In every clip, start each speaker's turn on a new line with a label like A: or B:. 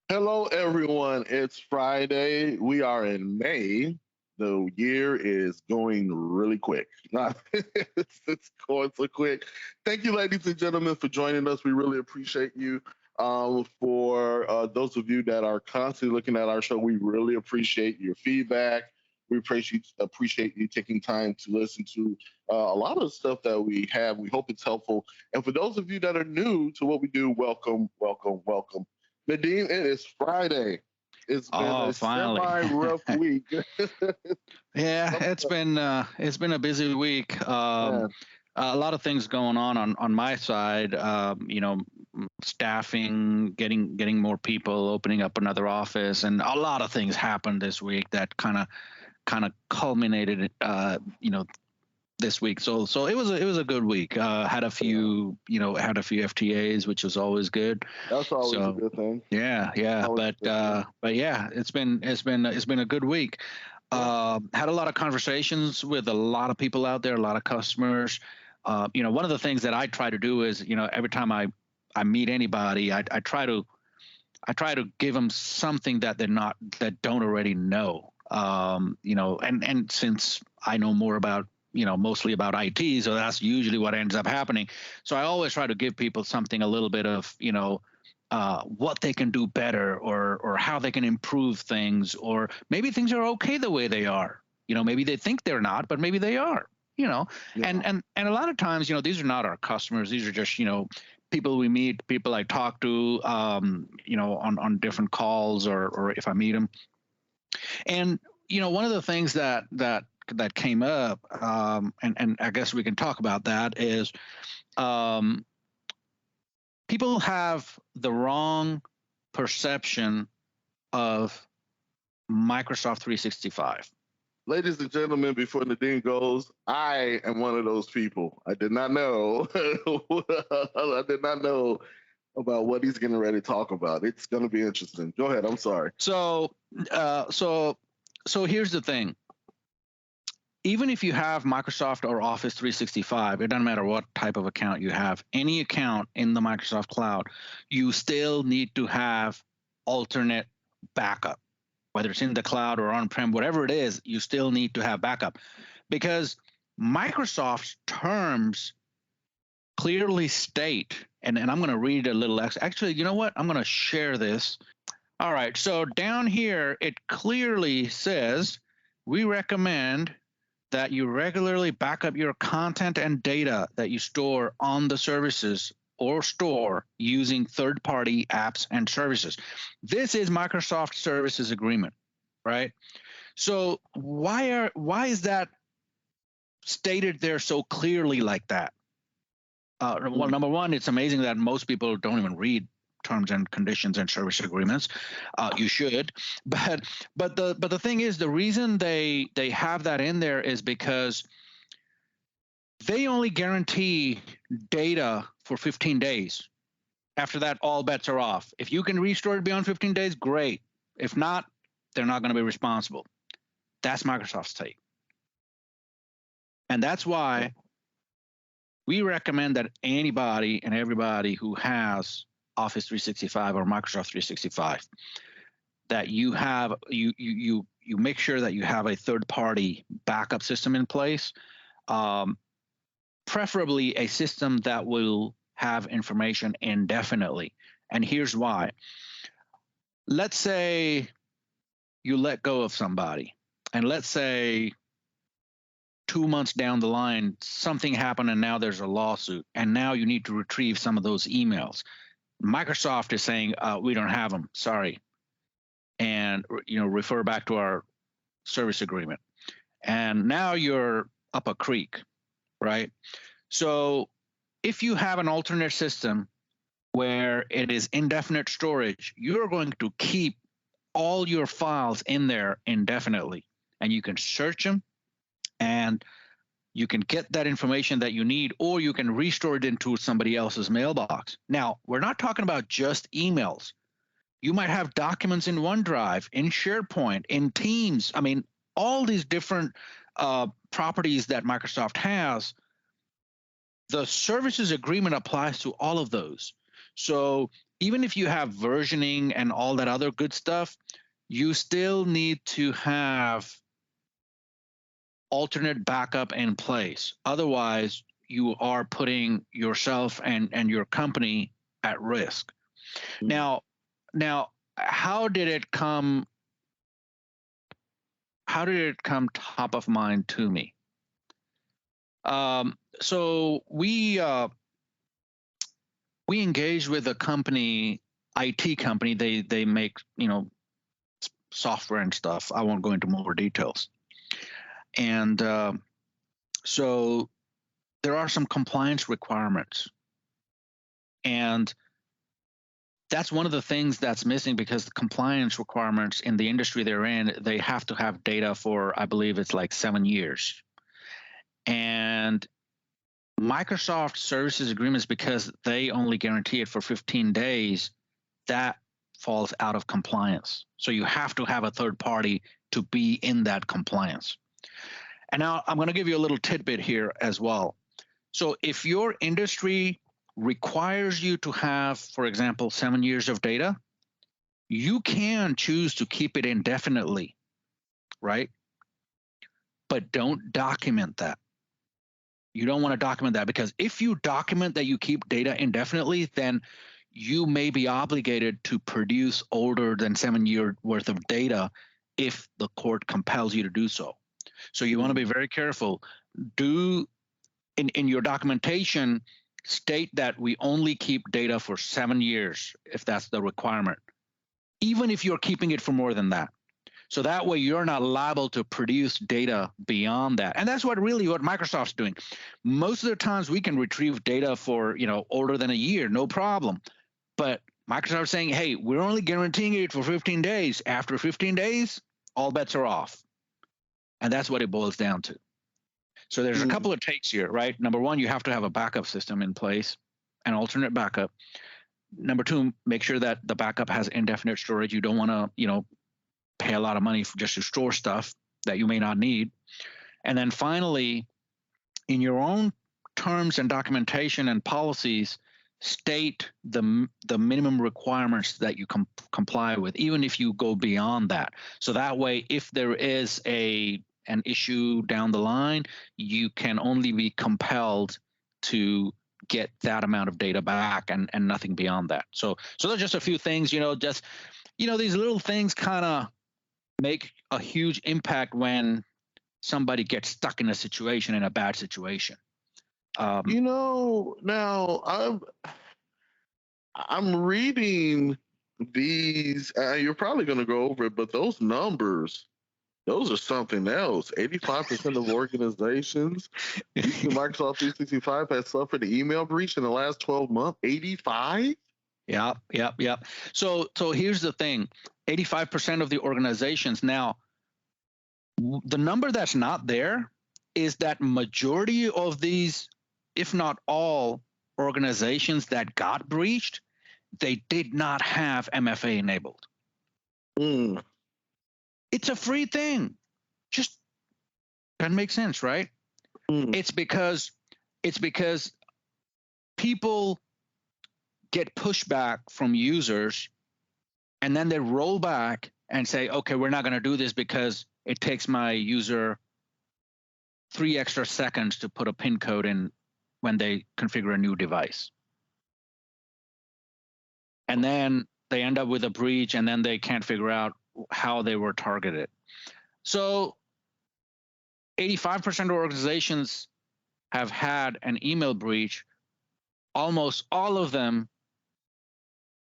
A: Hello, everyone. It's Friday. We are in May. The year is going really quick. It's going so quick. Thank you, ladies and gentlemen, for joining us. We really appreciate you. For those of you that are constantly looking at our show, we really appreciate your feedback. We appreciate you taking time to listen to a lot of the stuff that we have. We hope it's helpful. And for those of you that are new to what we do, welcome, welcome, welcome. Nadeem, it is Friday. It's been
B: Oh,
A: a
B: finally.
A: semi rough week.
B: Yeah,
A: Some,
B: it's been a busy week.
A: man,
B: A lot of things going on my side. Staffing, getting more people, opening up another office, and a lot of things happened this week that kind of culminated. This week. So it was a good week.
A: yeah,
B: Had a few FTAs, which was always good.
A: that's always a
B: So
A: good thing.
B: yeah,
A: Always
B: but
A: a good thing.
B: yeah, it's been a good week.
A: Yeah,
B: Had a lot of conversations with a lot of people out there, a lot of customers. One of the things that I try to do is, every time I meet anybody, I try to give them something that that don't already know. And since I know more about, mostly about IT, so that's usually what ends up happening. So I always try to give people something, a little bit of, what they can do better, or how they can improve things, or maybe things are okay the way they are. Maybe they think they're not, but maybe they are. You know, and
A: yeah,
B: and and a lot of times, these are not our customers. These are just, people we meet, people I talk to, on different calls, or if I meet them. And one of the things that came up, and I guess we can talk about that, is um, people have the wrong perception of Microsoft 365.
A: ladies and gentlemen, before Nadeem goes, I am one of those people. I did not know. I did not know about what he's getting ready to talk about. It's going to be interesting. Go ahead. I'm sorry.
B: So, uh, so, so here's the thing. Even if you have Microsoft or Office 365, it doesn't matter what type of account you have, any account in the Microsoft cloud, you still need to have alternate backup. Whether it's in the cloud or on-prem, whatever it is, you still need to have backup, because Microsoft's terms clearly state, and I'm going to read a little. Actually, you know what? I'm going to share this. All right. So down here, it clearly says we recommend that you regularly back up your content and data that you store on the services or store using third-party apps and services. This is Microsoft Services Agreement, right? So why is that stated there so clearly like that? Well,
A: Mm,
B: number one, it's amazing that most people don't even read terms and conditions and service agreements. You should, but but the thing is, the reason they have that in there is because they only guarantee data for 15 days. After that, all bets are off. If you can restore it beyond 15 days, great. If not, they're not going to be responsible. That's Microsoft's take. And that's why we recommend that anybody and everybody who has Office 365 or Microsoft 365, that you make sure that you have a third party backup system in place, um, preferably a system that will have information indefinitely. And here's why. Let's say you let go of somebody, and let's say 2 months down the line, something happened and now there's a lawsuit, and now you need to retrieve some of those emails. Microsoft is saying, we don't have them, sorry, and refer back to our service agreement. And now you're up a creek, right? So if you have an alternate system where it is indefinite storage, you're going to keep all your files in there indefinitely, and you can search them, and you can get that information that you need, or you can restore it into somebody else's mailbox. Now, we're not talking about just emails. You might have documents in OneDrive, in SharePoint, in Teams. I mean, all these different properties that Microsoft has. The services agreement applies to all of those. So even if you have versioning and all that other good stuff, you still need to have alternate backup in place. Otherwise, you are putting yourself and your company at risk.
A: Mm.
B: Now, now, how did it come? How did it come top of mind to me? So we engaged with a company, IT company. They make software and stuff. I won't go into more details. And so there are some compliance requirements, and that's one of the things that's missing because the compliance requirements in the industry they're in, they have to have data for, I believe it's like 7 years. And Microsoft services agreements, because they only guarantee it for 15 days, that falls out of compliance. So you have to have a third party to be in that compliance. And now I'm going to give you a little tidbit here as well. So if your industry requires you to have, for example, 7 years of data, you can choose to keep it indefinitely, right? But don't document that. You don't want to document that, because if you document that you keep data indefinitely, then you may be obligated to produce older than 7 year worth of data if the court compels you to do so. So you want to be very careful. Do in your documentation state that we only keep data for 7 years if that's the requirement, even if you're keeping it for more than that. So that way you're not liable to produce data beyond that. And that's what Microsoft's doing. Most of the times we can retrieve data for, older than a year, no problem. But Microsoft's saying, hey, we're only guaranteeing it for 15 days. After 15 days, all bets are off. And that's what it boils down to. So there's a couple of takes here, right? Number one, you have to have a backup system in place, an alternate backup. Number two, make sure that the backup has indefinite storage. You don't want to, pay a lot of money just to store stuff that you may not need. And then finally, in your own terms and documentation and policies, state the minimum requirements that you comply with, even if you go beyond that. So that way, if there is an issue down the line, you can only be compelled to get that amount of data back and nothing beyond that. So there's just a few things, these little things kind of make a huge impact when somebody gets stuck in a bad situation.
A: Now I'm reading these. You're probably going to go over it, but those numbers, those are something else. 85% of organizations using Microsoft 365 has suffered an email breach in the last 12 months. 85?
B: Yeah. So here's the thing: 85% of the organizations. Now, the number that's not there is that majority of these, if not all, organizations that got breached, they did not have MFA enabled. It's a free thing. Just doesn't make sense, right? It's because people get pushback from users, and then they roll back and say, okay, we're not going to do this because it takes my user 3 extra seconds to put a PIN code in when they configure a new device. And then they end up with a breach, and then they can't figure out how they were targeted. So 85% of organizations have had an email breach. Almost all of them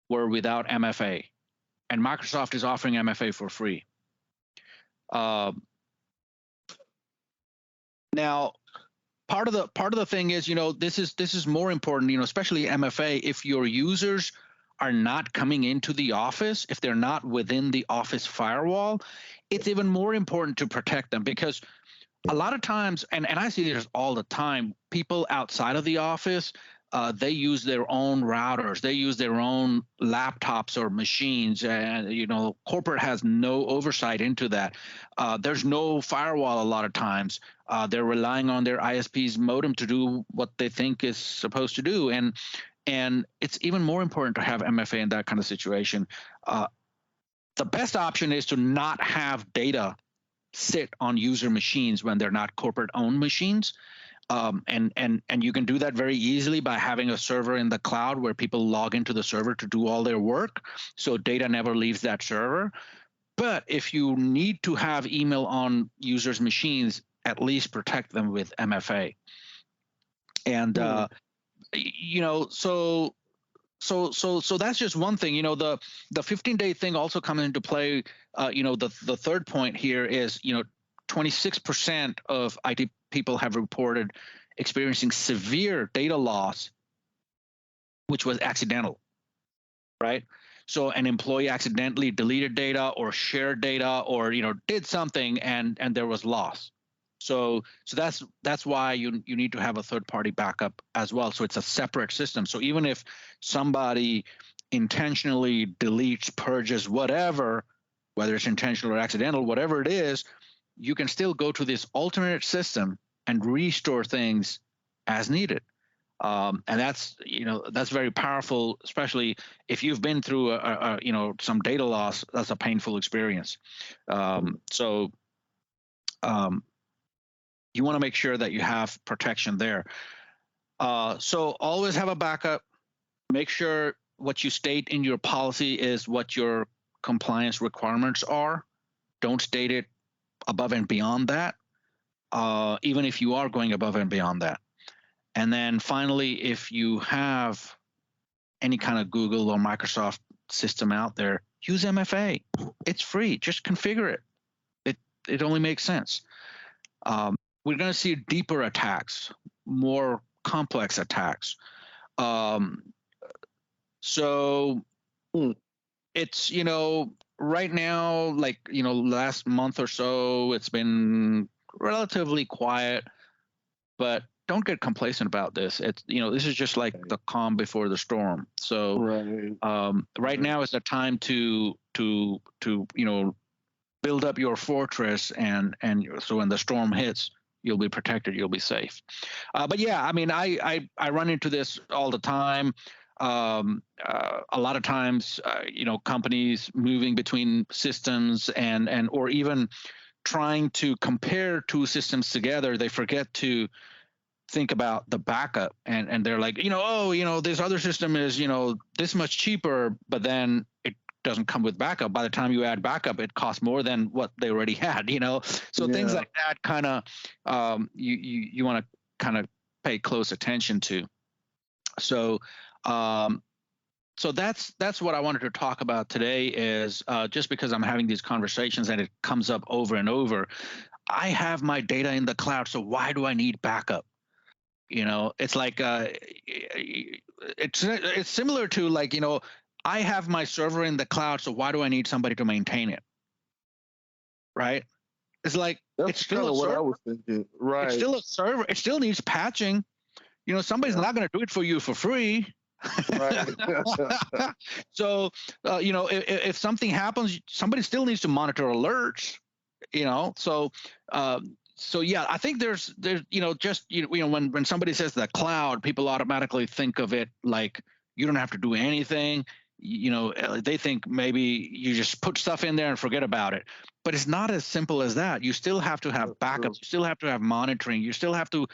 B: were without MFA, and Microsoft is offering MFA for free. Now, part of the thing is, this is more important, especially MFA. If your users are not coming into the office, if they're not within the office firewall, it's even more important to protect them, because a lot of times, and I see this all the time, people outside of the office, they use their own routers, they use their own laptops or machines, and corporate has no oversight into that. There's no firewall a lot of times. They're relying on their ISP's modem to do what they think is supposed to do, and And it's even more important to have MFA in that kind of situation. Uh, the best option is to not have data sit on user machines when they're not corporate owned machines. And you can do that very easily by having a server in the cloud where people log into the server to do all their work, so data never leaves that server. But if you need to have email on users' machines, at least protect them with MFA. And
A: Hmm.
B: you know, so that's just one thing. The 15-day thing also comes into play. The third point here is 26% of IT people have reported experiencing severe data loss, which was accidental, right? So an employee accidentally deleted data or shared data or did something, and there was loss. So that's why you need to have a third party backup as well. So it's a separate system. So even if somebody intentionally deletes, purges, whatever, whether it's intentional or accidental, whatever it is, you can still go to this alternate system and restore things as needed. And that's very powerful, especially if you've been through some data loss. That's a painful experience. So um, you want to make sure that you have protection there. So always have a backup. Make sure what you state in your policy is what your compliance requirements are. Don't state it above and beyond that, even if you are going above and beyond that. And then finally, if you have any kind of Google or Microsoft system out there, use MFA. It's free. Just configure it. It only makes sense. We're going to see deeper attacks, more complex attacks. Um, so
A: Hmm.
B: it's right now, like last month or so, it's been relatively quiet, but don't get complacent about this. It's this is just like the calm before the storm. So
A: Right.
B: right
A: Right.
B: now is the time to build up your fortress, and so when the storm hits, you'll be protected, you'll be safe. But yeah, I mean, I run into this all the time. A lot of times, companies moving between systems and or even trying to compare two systems together, they forget to think about the backup, and they're like, this other system is this much cheaper, but then it doesn't come with backup. By the time you add backup, it costs more than what they already had. So things
A: Yeah.
B: like that kind of you want to kind of pay close attention to. So um, so that's what I wanted to talk about today. Is just because I'm having these conversations and it comes up over and over. I have my data in the cloud, so why do I need backup? It's like it's similar to, like, I have my server in the cloud, so why do I need somebody to maintain it? Right? It's like
A: That's
B: it's still
A: kind
B: a
A: of what I
B: server.
A: was thinking.
B: It's
A: Right.
B: still a server. It still needs patching. Somebody's
A: Yeah.
B: not going to do it for you for free.
A: Right.
B: So if something happens, somebody still needs to monitor alerts. So yeah, I think there's just when somebody says the cloud, people automatically think of it like you don't have to do anything. They think maybe you just put stuff in there and forget about it, but it's not as simple as that. You still have to have
A: That's
B: backups,
A: true.
B: you still have to have monitoring, you still have to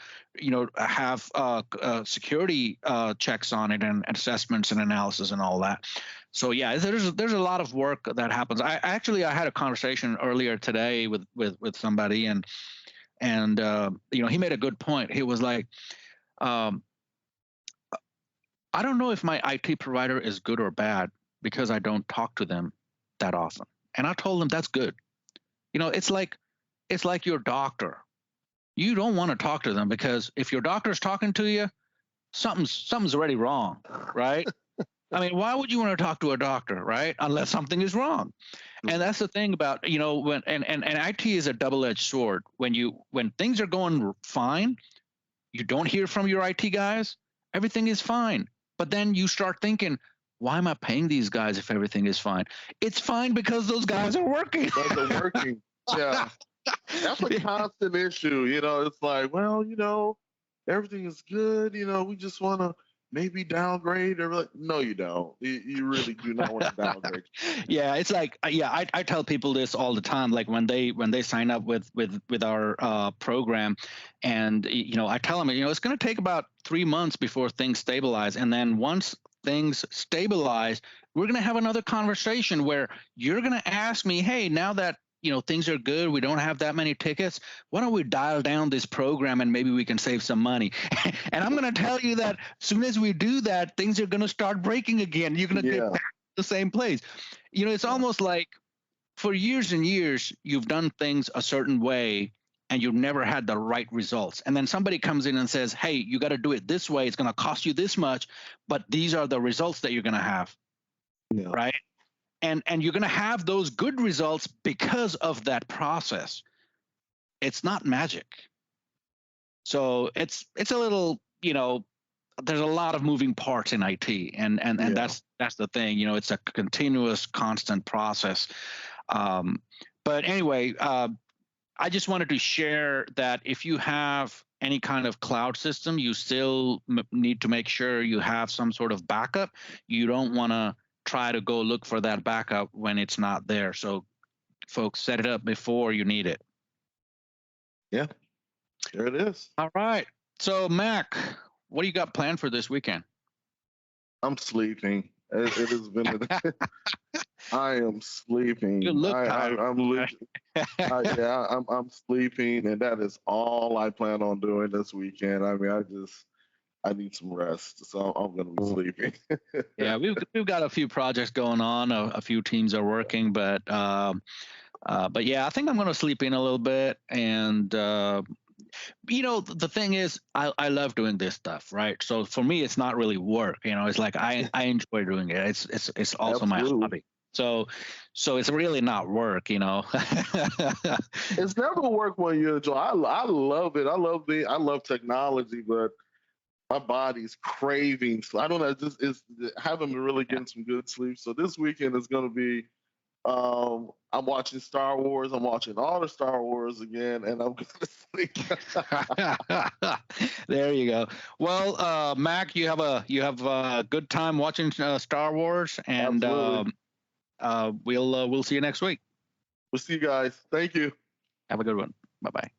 B: have security checks on it, and assessments and analysis and all that. So yeah, there's a lot of work that happens. I had a conversation earlier today with somebody, and he made a good point. He was like, um, I don't know if my IT provider is good or bad because I don't talk to them that often. And I told him that's good. It's like your doctor. You don't want to talk to them because if your doctor's talking to you, something's already wrong, right? I mean, why would you want to talk to a doctor, right? Unless something is wrong. And that's the thing about, when and IT is a double-edged sword. When things are going fine, you don't hear from your IT guys, everything is fine. But then you start thinking, why am I paying these guys if everything is fine? It's fine because those guys are working.
A: Those are working. Yeah. That's a constant issue. It's like, well, everything is good. We just want to maybe downgrade. They're like, no, you don't. You really do not want to downgrade.
B: Yeah, it's like I tell people this all the time. Like when they sign up with our program, and I tell them it's going to take about 3 months before things stabilize, and then once things stabilize, we're going to have another conversation where you're going to ask me, hey, now that things are good, we don't have that many tickets, why don't we dial down this program and maybe we can save some money? And I'm going to tell you that as soon as we do that, things are going to start breaking again. You're going to get
A: Yeah,
B: back to the same place. It's
A: yeah,
B: almost like for years and years, you've done things a certain way and you've never had the right results. And then somebody comes in and says, hey, you got to do it this way. It's going to cost you this much, but these are the results that you're going to have.
A: yeah,
B: Right. And you're going to have those good results because of that process. It's not magic. So it's a little, there's a lot of moving parts in IT, and
A: yeah,
B: that's the thing. It's a continuous, constant process. Um, but anyway, I just wanted to share that if you have any kind of cloud system, you still need to make sure you have some sort of backup. You don't want to try to go look for that backup when it's not there. So, folks, set it up before you need it.
A: yeah. There it is.
B: All right. So, Mac, what do you got planned for this weekend?
A: I'm sleeping. It has been. I am
B: You
A: sleeping.
B: look tired.
A: Yeah, I'm sleeping, and that is all I plan on doing this weekend. I mean, I need some rest, so I'm gonna be sleeping.
B: Yeah, we've got a few projects going on. A few teams are working, but yeah, I think I'm going to sleep in a little bit. And the thing is, I love doing this stuff, right? So for me, it's not really work. It's like I enjoy doing it. It's also my
A: Absolutely.
B: hobby. So it's really not work.
A: It's never work when you enjoy. I love it. I love technology, but my body's craving. So I don't know. Just it's haven't been really getting some good sleep. So this weekend is going to be. I'm watching Star Wars. I'm watching all the Star Wars again, and I'm going to sleep.
B: There you go. Well, Mac, you have a good time watching Star Wars, and
A: Absolutely.
B: we'll see you next week.
A: We'll see you guys. Thank you.
B: Have a good one. Bye bye.